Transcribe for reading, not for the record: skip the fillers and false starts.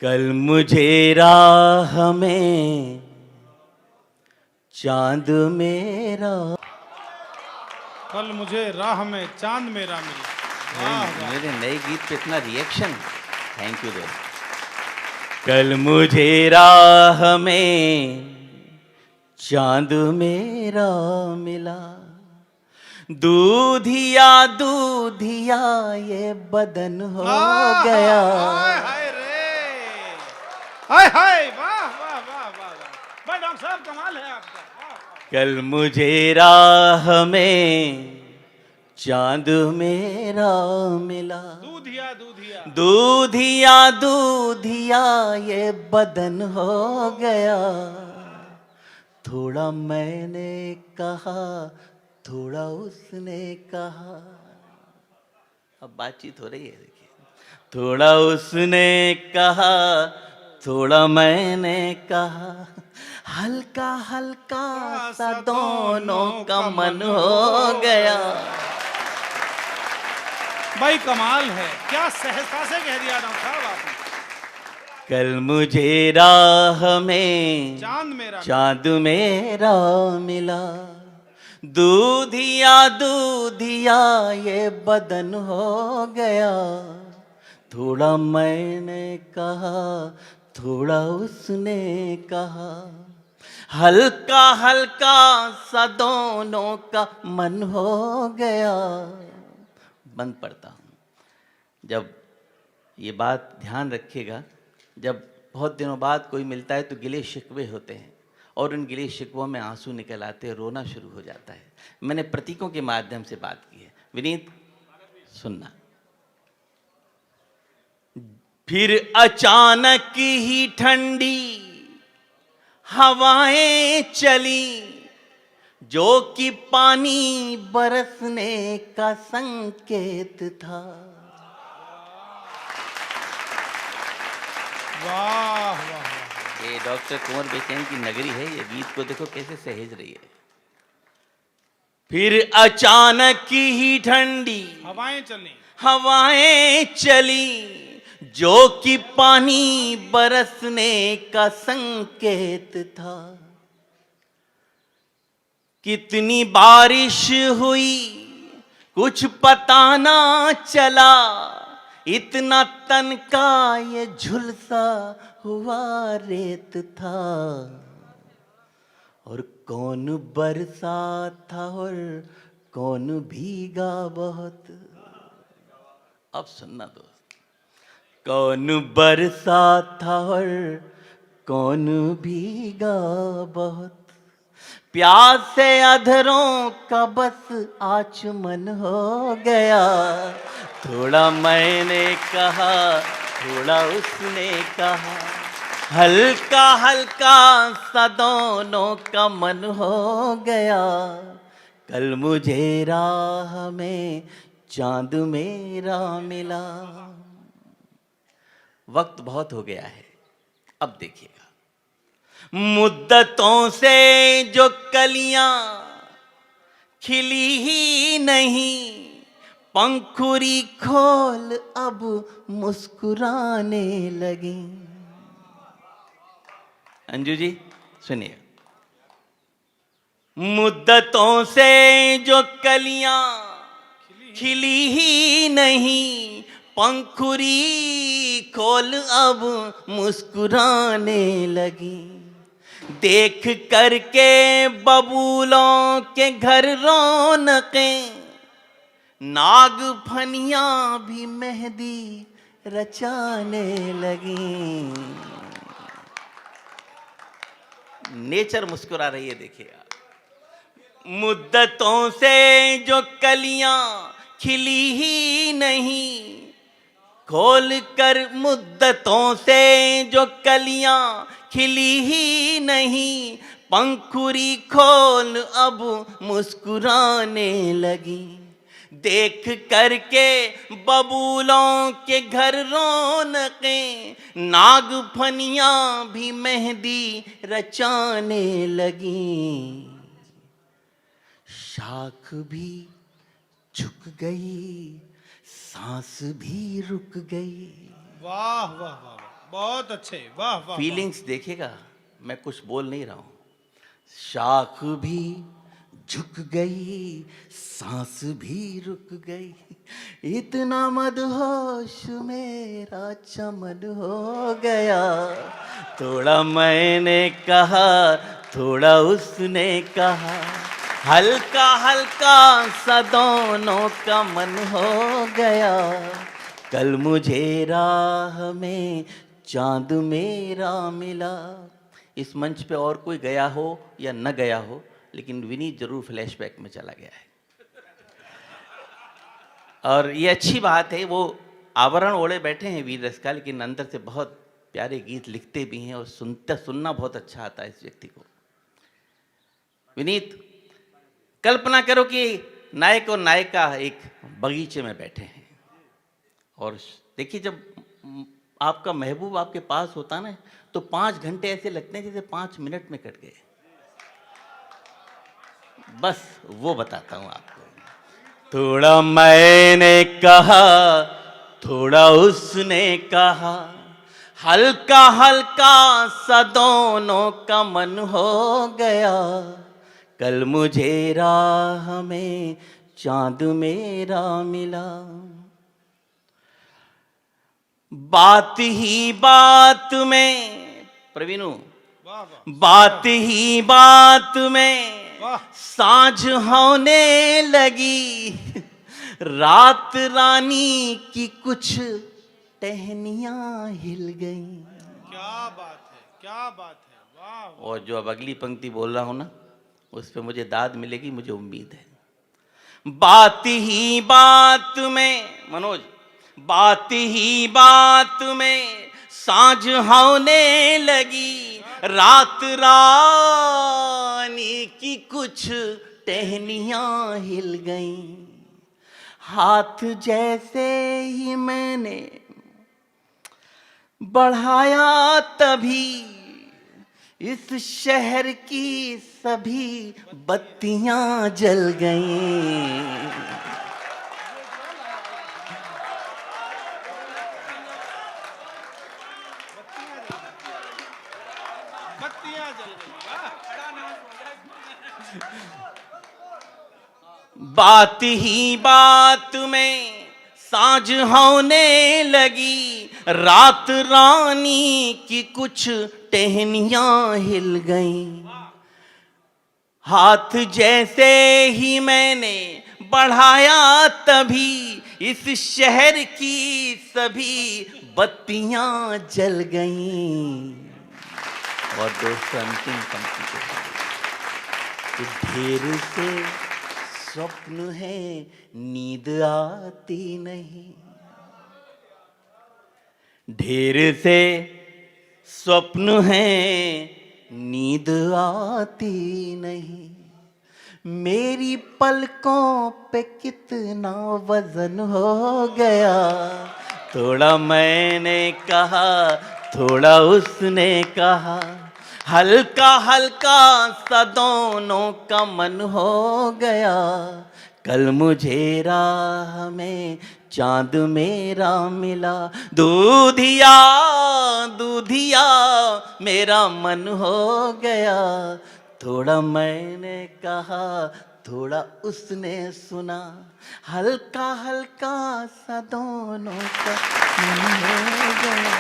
कल मुझे राह में चांद मेरा, कल मुझे राह में चांद मेरा मिला। वाह वाह। मेरे नए गीत पे इतना रिएक्शन, थैंक यू दोस्त। कल मुझे राह में चांद मेरा मिला, दूधिया दूधिया ये बदन हो गया। हाय हाय रे, हाय हाय, वाह वाह वाह वाह वाह। भाई डॉक्टर साहब कमाल है आपका। वाह, वाह। कल मुझे राह में चांद मेरा मिला, दूधिया दूधिया दूधिया दूधिया ये बदन हो गया। थोड़ा मैंने कहा, थोड़ा उसने कहा, अब बातचीत हो रही है देखिए। थोड़ा उसने कहा, थोड़ा मैंने कहा, हल्का हल्का सा दोनों का मन हो गया। भाई कमाल है, क्या सहजता से कह दिया डॉक्टर साहब आपने। कल मुझे राह में चांद मेरा मिला, दूधिया दूधिया ये बदन हो गया। थोड़ा मैंने कहा, थोड़ा उसने कहा, हल्का हल्का सा दोनों का मन हो गया। बंद पड़ता हूँ। जब ये बात ध्यान रखिएगा, जब बहुत दिनों बाद कोई मिलता है तो गिले शिकवे होते हैं और उन गिले शिकवों में आंसू निकल आते हैं, रोना शुरू हो जाता है। मैंने प्रतीकों के माध्यम से बात की है। विनीत सुनना। फिर अचानक ही ठंडी हवाएं चली, जो कि पानी बरसने का संकेत था। वाह वाह वाह। ये डॉक्टर कुंवर बेचैन की नगरी है। ये गीत को देखो कैसे सहेज रही है। फिर अचानक ही ठंडी हवाएं चली, जो कि पानी बरसने का संकेत था। कितनी बारिश हुई कुछ पता ना चला, इतना तन का ये झुलसा हुआ रेत था। और कौन बरसा था और कौन भीगा बहुत। अब सुनना दोस्त। कौन बरसा था और कौन भीगा बहुत, प्यास से अधरों का बस आचमन हो गया। थोड़ा मैंने कहा, थोड़ा उसने कहा, हल्का हल्का सा दोनों का मन हो गया। कल मुझे राह में चांद मेरा मिला। वक्त बहुत हो गया है, अब देखिएगा। मुद्दतों से जो कलियां खिली ही नहीं, पंखुड़ी खोल अब मुस्कुराने लगी। अंजू जी सुनिए। मुद्दतों से जो कलियां खिली ही नहीं, पंखुड़ी खोल अब मुस्कुराने लगी। देख करके बबूलों के घर रौनकें, नाग फनियां भी मेहंदी रचाने लगी। नेचर मुस्कुरा रही है, देखिए आप। मुद्दतों से जो कलियां खिली ही नहीं, खोल कर मुद्दतों से जो कलियां खिली ही नहीं, पंखुड़ी खोल अब मुस्कुराने लगी। देख करके बबूलों के घर रौनकें, नाग फनियां भी मेहंदी रचाने लगी। शाख भी झुक गई, सांस भी रुक गई। वाह वाह वाह। बहुत अच्छे, वाह वाह वाह। फीलिंग्स देखिएगा, मैं कुछ बोल नहीं रहा हूं। शाख भी झुक गई, सांस भी रुक गई, इतना मदहोश मेरा चमन हो गया। थोड़ा मैंने कहा, थोड़ा उसने कहा, हल्का हल्का सा दोनों का मन हो गया। कल मुझे राह में चांद मेरा मिला। इस मंच पे और कोई गया हो या न गया हो, लेकिन विनीत जरूर फ्लैशबैक में चला गया है। और ये अच्छी बात है, वो आवरण ओढ़े बैठे हैं वीर रस का, लेकिन अंदर से बहुत प्यारे गीत लिखते भी हैं और सुनना बहुत अच्छा आता है इस व्यक्ति को। विनीत, कल्पना करो कि नायक और नायिका एक बगीचे में बैठे हैं, और देखिए जब आपका महबूब आपके पास होता ना, तो 5 घंटे ऐसे लगते हैं जैसे 5 मिनट में कट गए। बस वो बताता हूं आपको। थोड़ा मैंने कहा, थोड़ा उसने कहा, हल्का हल्का सा दोनों का मन हो गया। कल मुझे राह में चांद मेरा मिला। बात ही बात में, प्रवीणु, वाह वाह बात ही बात में वाह। साँझ होने लगी, रात रानी की कुछ टहनियां हिल गईं। क्या बात है, क्या बात है, वाह वाह। और जो अब अगली पंक्ति बोल रहा हूं ना, उस पे मुझे दाद मिलेगी, मुझे उम्मीद है। बात ही बात में, मनोज, बात ही बात में साँझ होने लगी, रात रानी की कुछ टहनियां हिल गईं। हाथ जैसे ही मैंने बढ़ाया, तभी इस शहर की सभी बत्तियां जल गईं। बत्तियां जल गई, वाह। बात ही बात में साँझ होने लगी, रात रानी की कुछ टहनियां हिल गईं। हाथ जैसे ही मैंने बढ़ाया, तभी इस शहर की सभी बत्तियां जल गईं। और दोस्तों, अंतिम पंक्ति के साथ, ढेर से स्वप्न है नींद आती नहीं, ढेर से स्वप्न है नींद आती नहीं, मेरी पलकों पे कितना वजन हो गया। थोड़ा मैंने कहा, थोड़ा उसने कहा, हल्का हल्का सा दोनों का मन हो गया। कल मुझे राह में चांद मेरा मिला, दूधिया दूधिया मेरा मन हो गया। थोड़ा मैंने कहा, थोड़ा उसने सुना, हल्का हल्का सा दोनों का मन हो गया।